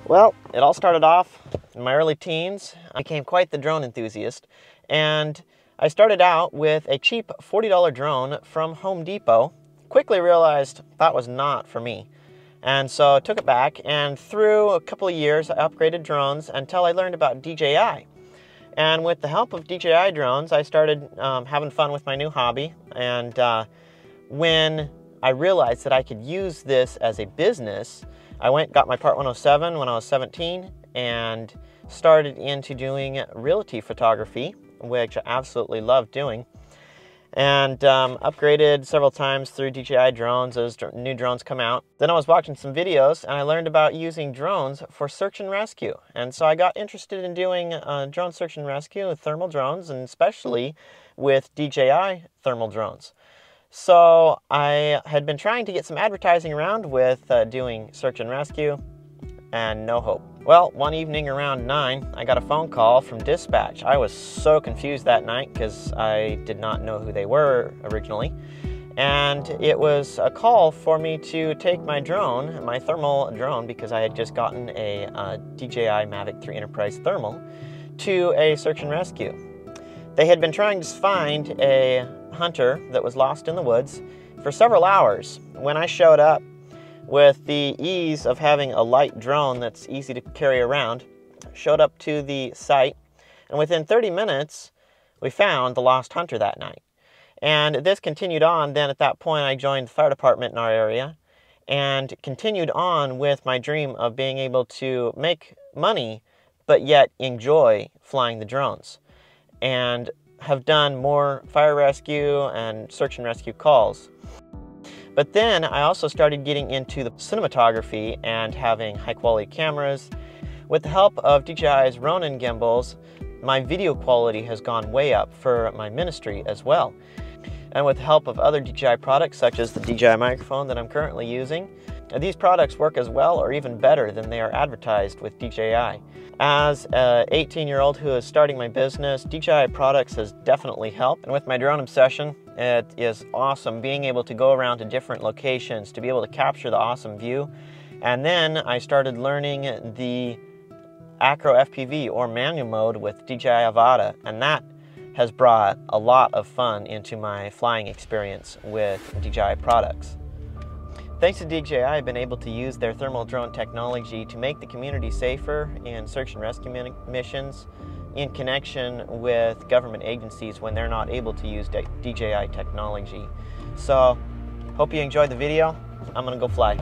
Well, it all started off in my early teens. I became quite the drone enthusiast, and I started out with a cheap $40 drone from Home Depot. Quickly realized that was not for me, and so I took it back, and through a couple of years I upgraded drones until I learned about DJI. And with the help of DJI drones, I started having fun with my new hobby, and when I realized that I could use this as a business, I got my Part 107 when I was 17 and started into doing realty photography, which I absolutely loved doing, and upgraded several times through DJI drones as new drones come out. Then I was watching some videos and I learned about using drones for search and rescue, and so I got interested in doing drone search and rescue with thermal drones, and especially with DJI thermal drones. So I had been trying to get some advertising around with doing search and rescue, and no hope. Well, one evening around 9, I got a phone call from dispatch. I was so confused that night because I did not know who they were originally. And it was a call for me to take my drone, my thermal drone, because I had just gotten a DJI Mavic 3 Enterprise thermal, to a search and rescue. They had been trying to find a hunter that was lost in the woods for several hours. When I showed up with the ease of having a light drone that's easy to carry around, showed up to the site, and within 30 minutes we found the lost hunter that night. And this continued on. Then at that point I joined the fire department in our area and continued on with my dream of being able to make money but yet enjoy flying the drones, and have done more fire rescue and search and rescue calls. But then I also started getting into the cinematography and having high quality cameras. With the help of DJI's Ronin gimbals, my video quality has gone way up for my ministry as well. And with the help of other DJI products such as the DJI microphone that I'm currently using, these products work as well or even better than they are advertised with DJI. As an 18-year-old who is starting my business, DJI products has definitely helped. And with my drone obsession, it is awesome being able to go around to different locations to be able to capture the awesome view. And then I started learning the Acro FPV or manual mode with DJI Avata, and that has brought a lot of fun into my flying experience with DJI products. Thanks to DJI, I've been able to use their thermal drone technology to make the community safer in search and rescue missions in connection with government agencies when they're not able to use DJI technology. So, hope you enjoyed the video. I'm gonna go fly.